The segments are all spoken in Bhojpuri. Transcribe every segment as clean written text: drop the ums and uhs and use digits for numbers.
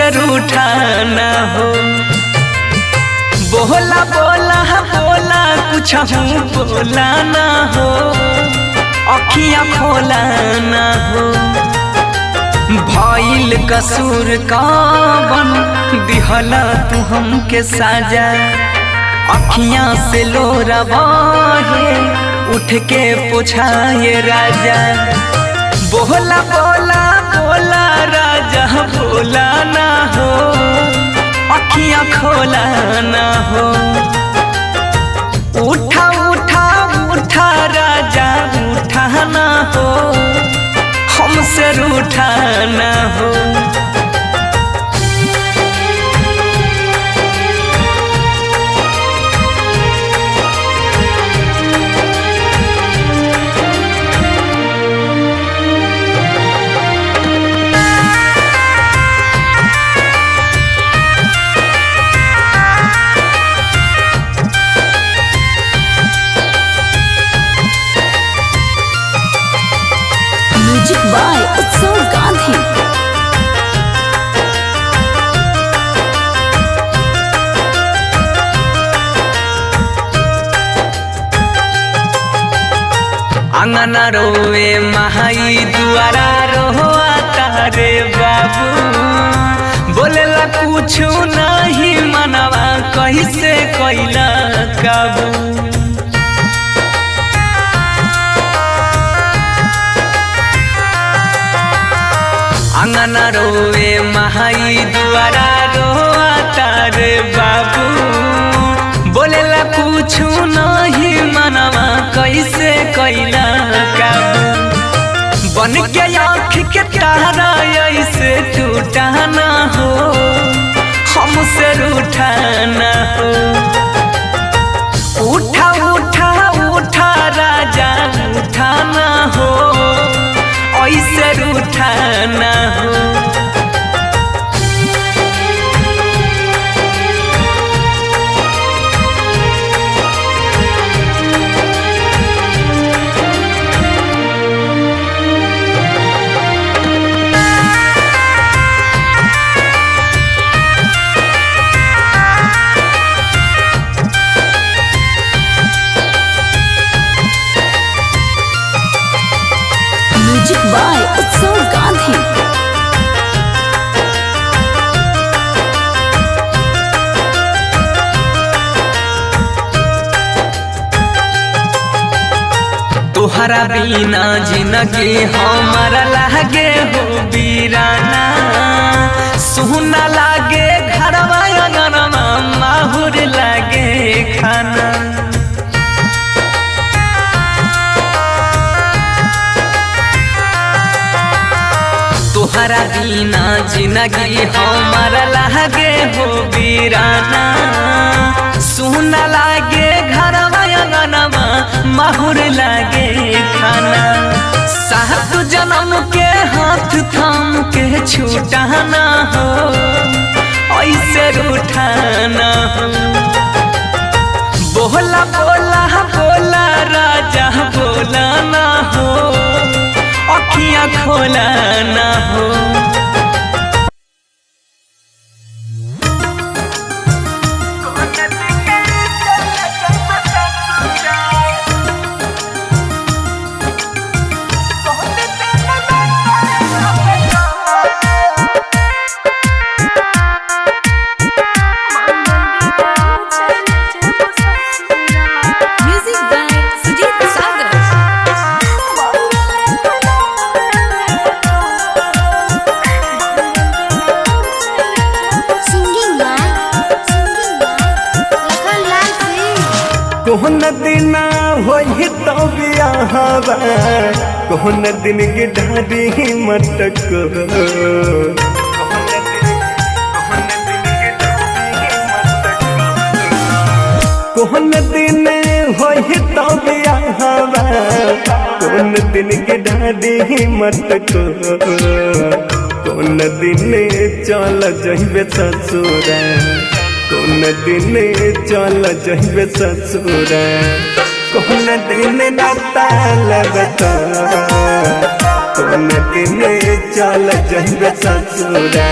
हमसे रूठा ना हो। बोला बोला बोला कुछ बोला ना हो, अखियाँ खोला ना हो। भइल कसूर कवन दिहला तू हमके साजा, अखियाँ से लोरा बहे उठ के पूछाए राजा। बोला बोला बोला राजा बोला ना हो, अखियाँ खोला ना हो। उठा उठा उठा राजा उठा ना हो, हमसे रूठा ना हो। म्यूजिक बाय उत्सव गांधी। अंगना रोवे महाई दुआरा रोआ तारे बाबू, बोलेला कुछ नहीं मनवा कैसे कैला काबू। अंगना रोवे महाई दुआरा रोआ तारे बाबू, बोलेला कुछ नहीं मनवा कैसे कैला काबू। बन के आँख के तारा ऐसे टूटा ना हो, हमसे रूठा ना हो। उठा उठा उठा राजा उठा ना हो, ऐसे रूठा ना हो। म्यूजिक बाय उत्सव गांधी। तोहरा बिना जिंदगी हमारा लागे हो वीराना, सुना लागे घरवा अंगनवा माहुर लागे खाना। तोहरा बिना जिंदगी हमारा लागे हो वीराना, सुना लागे घरवा अंगनवा माहुर लागे खाना। सात जन्म के हाथ थाम के छूटा ना हो, ऐसे रूठा ना हो। बोला बोला बोला राजा बोला ना हो, अखियाँ खोला ना हो। Music by Sujeet Sagar. कोहन दिन होई तो बियाहवा, कोहन दिन के ढाडी मटक। कोहन दिन होई तो बियाहवा, कोहन दिन के ढाडी मटक। कोन दिन चल जइबे ससुरा, कोन दिन चल जइबे ससुरा। कोन दिन नाता लगता, कोन दिन चल जइबे ससुरा।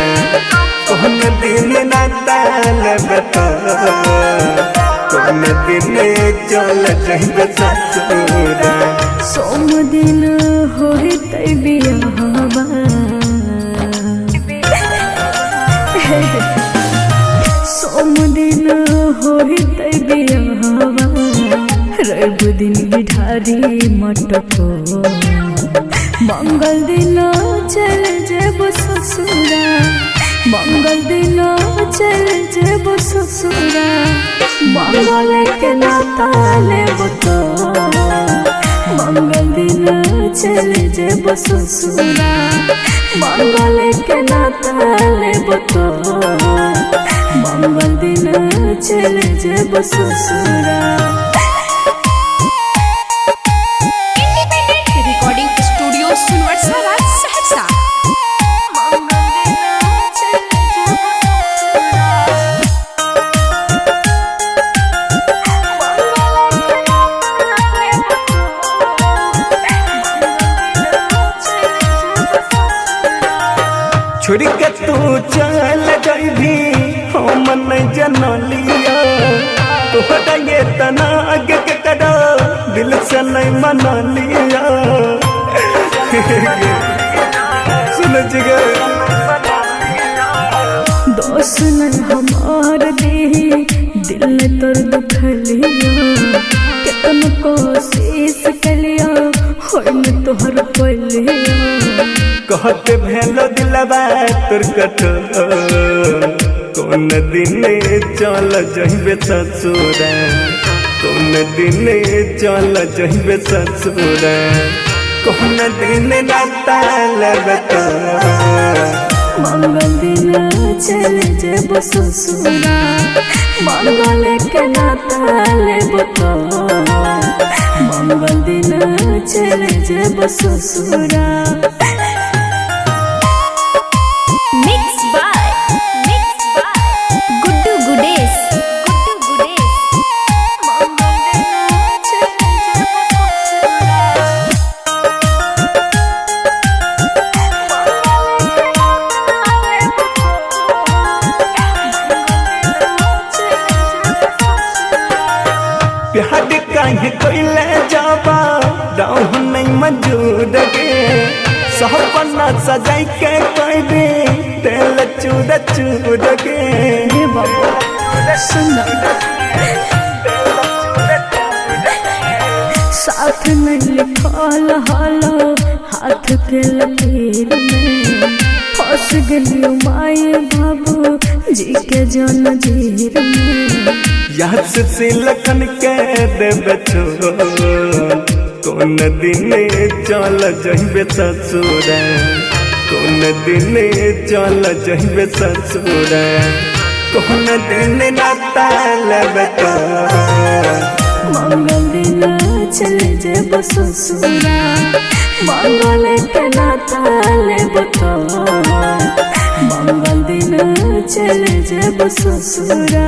कौन दिन नाता लगता कौन दिन चल जइबे ससुरा सोम दिन होते बियाहवा सोम दिन होते बियाहवा रवि दिन बिठारी मटको मंगल दिन चल जेब ससुरा मंगल दिन चल जेब ससुरा मंगल के नाता लेब तो मंगल दिन चल जेब ससुरा मंगल के नाता लेब तो मंगल दिन चल जेब ससुरा। रिकॉर्डिंग स्टूडियो सुनवरसारा सहरसा। छोड़ के तू चल जाइबी हम नहीं जनलिया तोहरा ये तना आगे के करा दिल से नहीं मना लिया सुन जिगर दोस्त नहीं हमार दे दिल तोर दुखलिया कितन कोशिश कलिया होय में तोहर पलिया कहते भेलो दिलवा तोर कठोर कौन दिन चल जइबे ससुरा कौन दिन चल जइबे ससुरा कौन दिन नाता लगता मंगल दिन चल जेब ससुरा मंगल के नाता लेब तो मंगल दिन चल जेब ससुरा। मिक्स बाय गुड्डू गुडेश मंगल दिन चल जेब प्यार काहे कोइले जाबा दाऊ नहीं मंजूर गे सपना सजाई के कोई दे दिल चूर चूर गे हे बाबा सुन साथ में लिखल हालो हाथ के लकीर में फंस गई माए बाबू जी के जन जीर में याद से लखन के देबे छोड़ कौन दिन चल जइबे ससुरा कौन दिन चल जइबे ससुरा कौन दिन नाता लेबे तो मंगल दिन चल जेब ससुरा मंगल के नाता लेब तो मंगल दिन चल जेब ससुरा।